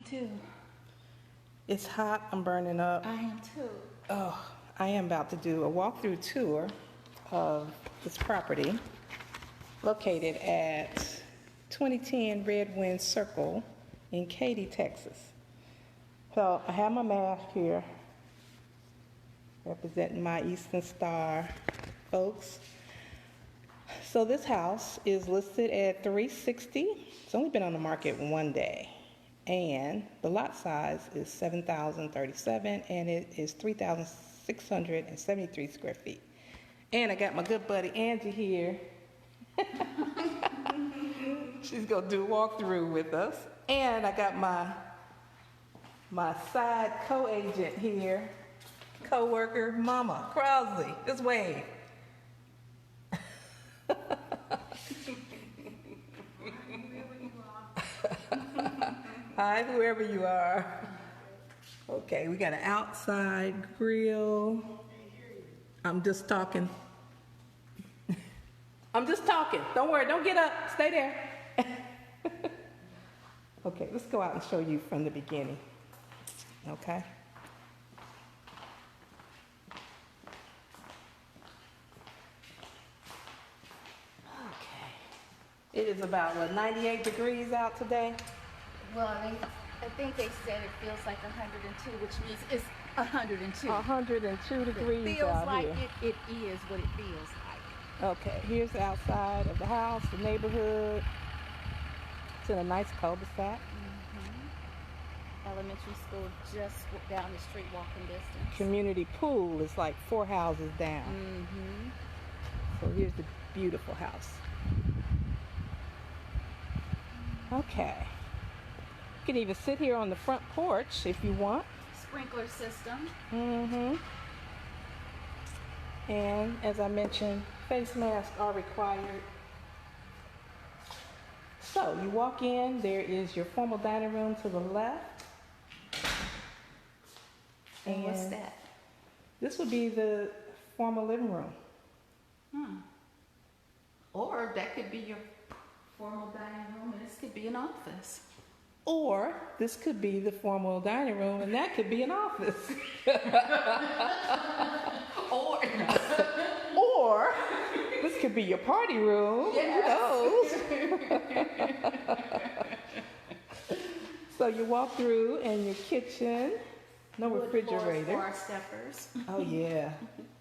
Too. It's hot, I'm burning up. I am too. Oh, I am about to do a walkthrough tour of this property located at 2010 Red Wind Circle in Katy, Texas. So I have my mask here representing my Eastern Star folks. So this house is listed at $360. It's only been on the market one day. And the lot size is 7,037 and it is 3,673 square feet. And I got my good buddy Angie here. She's gonna do a walkthrough with us. And I got my side co-agent here, co-worker Vanda Crossley. This way. Hi, whoever you are. Okay, we got an outside grill. I'm just talking. I'm just talking. Don't worry, don't get up. Stay there. Okay, let's go out and show you from the beginning. Okay? Okay. It is about, 98 degrees out today? Well, I think they said it feels like 102, which means it's 102. 102 degrees It feels out like here. it is what it feels like. Okay, here's the outside of the house, the neighborhood. It's in a nice cul-de-sac. Elementary school just down the street, walking distance. Community pool is like 4 houses down. So here's the beautiful house. Okay. You can even sit here on the front porch if you want. Sprinkler system. And as I mentioned, face masks are required. So you walk in, there is your formal dining room to the left. And what's that? This would be the formal living room. Or that could be your formal dining room, and this could be an office. Or this could be the formal dining room, and that could be an office. Or this could be your party room. Yes. Who knows? So you walk through, and your kitchen, no refrigerator. Floor steppers. Oh yeah,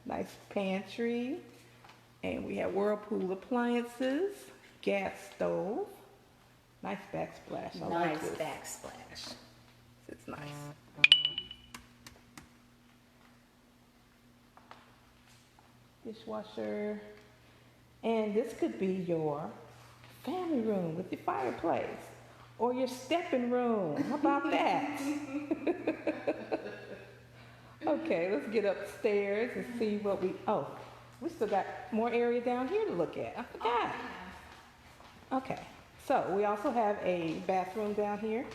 nice pantry, and we have Whirlpool appliances, gas stove. Nice backsplash. I like Nice this. backsplash. It's nice. Dishwasher. And this could be your family room with your fireplace. Or your stepping room. How about that? Okay, let's get upstairs and see what we still got more area down here to look at. I forgot. Okay. So we also have a bathroom down here.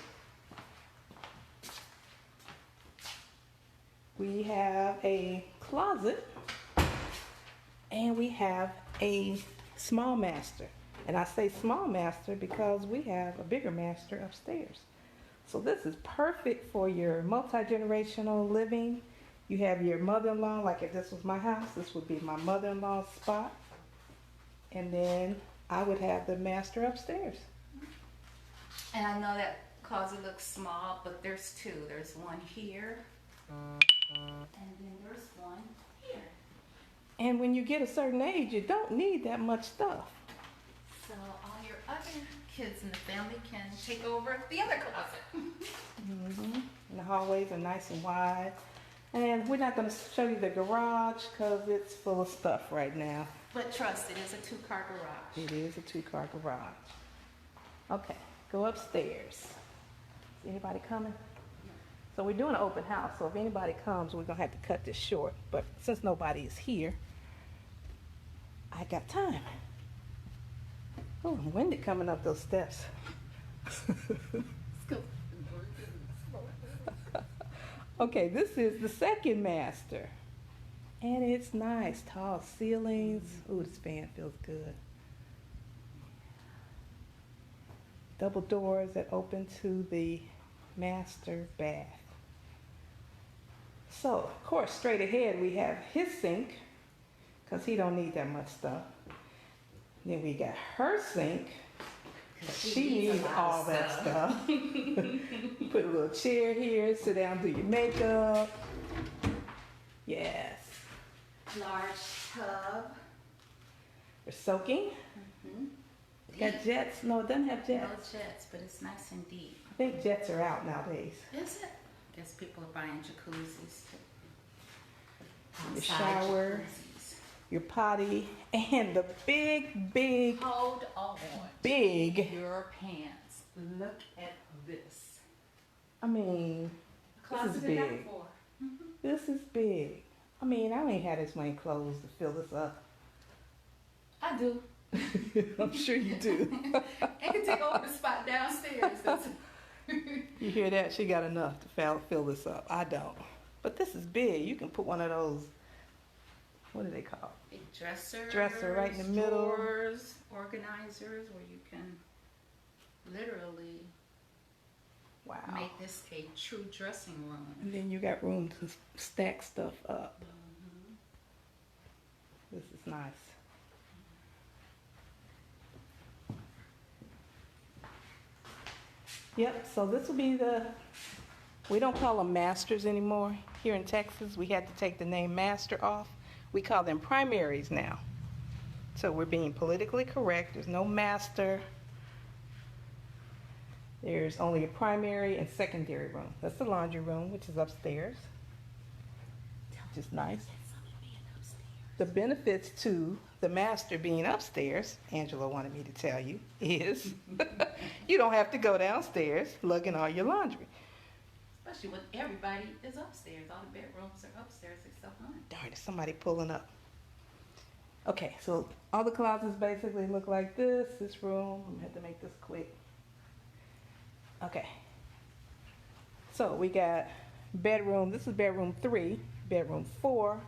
We have a closet, and we have a small master. And I say small master because we have a bigger master upstairs. So this is perfect for your multi-generational living. You have your mother-in-law, like if this was my house, this would be my mother-in-law's spot. And then I would have the master upstairs. And I know that closet looks small, but there's two. There's one here, and then there's one here. And when you get a certain age, you don't need that much stuff. So all your other kids in the family can take over the other closet. And the hallways are nice and wide. And we're not going to show you the garage because it's full of stuff right now. But trust, it is a 2-car garage. It is a 2-car garage. Okay, go upstairs. Is anybody coming? So we're doing an open house, so if anybody comes, we're going to have to cut this short. But since nobody is here, I got time. Oh, I'm winded coming up those steps. Let's go. Okay, this is the second master. And it's nice, tall ceilings. Ooh, this fan feels good. double doors that open to the master bath. So, of course, straight ahead we have his sink, because he don't need that much stuff. Then we got her sink. She needs all that stuff. Put a little chair here, sit down, do your makeup. Yes. Large tub. For soaking. Got jets? No, it doesn't have No jets. jets, but it's nice and deep. I think jets are out nowadays. Is it? Guess people are buying jacuzzis. Your Outside shower, jacuzzis. your potty, and the big, Hold on. big. Your pants. Look at this. I mean, Closet is is that big. for? This is big. I mean, I ain't had this many clothes to fill this up. I do. I'm sure you do. It can take over the spot downstairs. You hear that? She got enough to fill this up. I don't. But this is big. You can put one of those, what do they call? Big dressers. Dresser right in the middle. Drawers, organizers, where you can literally Wow. make this a true dressing room. And then you got room to stack stuff up. This is nice. Yep, so this will be we don't call them masters anymore. Here in Texas, we had to take the name master off. We call them primaries now. So we're being politically correct. There's no master. There's only a primary and secondary room. That's the laundry room, which is upstairs, which is nice. The benefits to the master being upstairs, Angela wanted me to tell you, is you don't have to go downstairs lugging all your laundry. Especially when everybody is upstairs. All the bedrooms are upstairs except mine. Darn, there's somebody pulling up. Okay, so all the closets basically look like this. This room, I'm gonna have to make this quick. Okay. So we got bedroom, this is bedroom 3, bedroom 4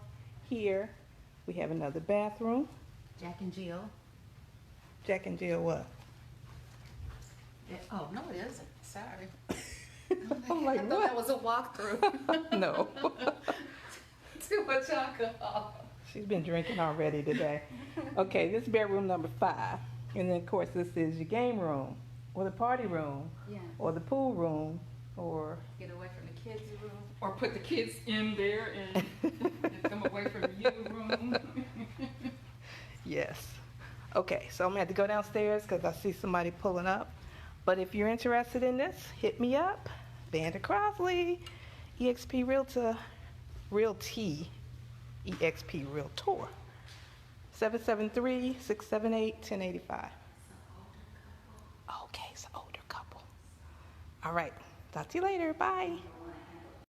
here. We have another bathroom. Jack and Jill. Jack and Jill what? Oh, no, it isn't. Sorry. I'm like, I thought what? that was a walkthrough. No. Too much alcohol. She's been drinking already today. Okay, this is bedroom number 5. And then, of course, this is your game room, or the party room, Yeah. or the pool room, or... Get away from the kids' room. Or put the kids in there and get them away from your room. Yes. Okay, so I'm going to have to go downstairs because I see somebody pulling up. But if you're interested in this, hit me up. Vanda Crossley, eXp Realtor, Realty, eXp Realtor. 773-678-1085. Okay, it's an older couple. All right, talk to you later. Bye.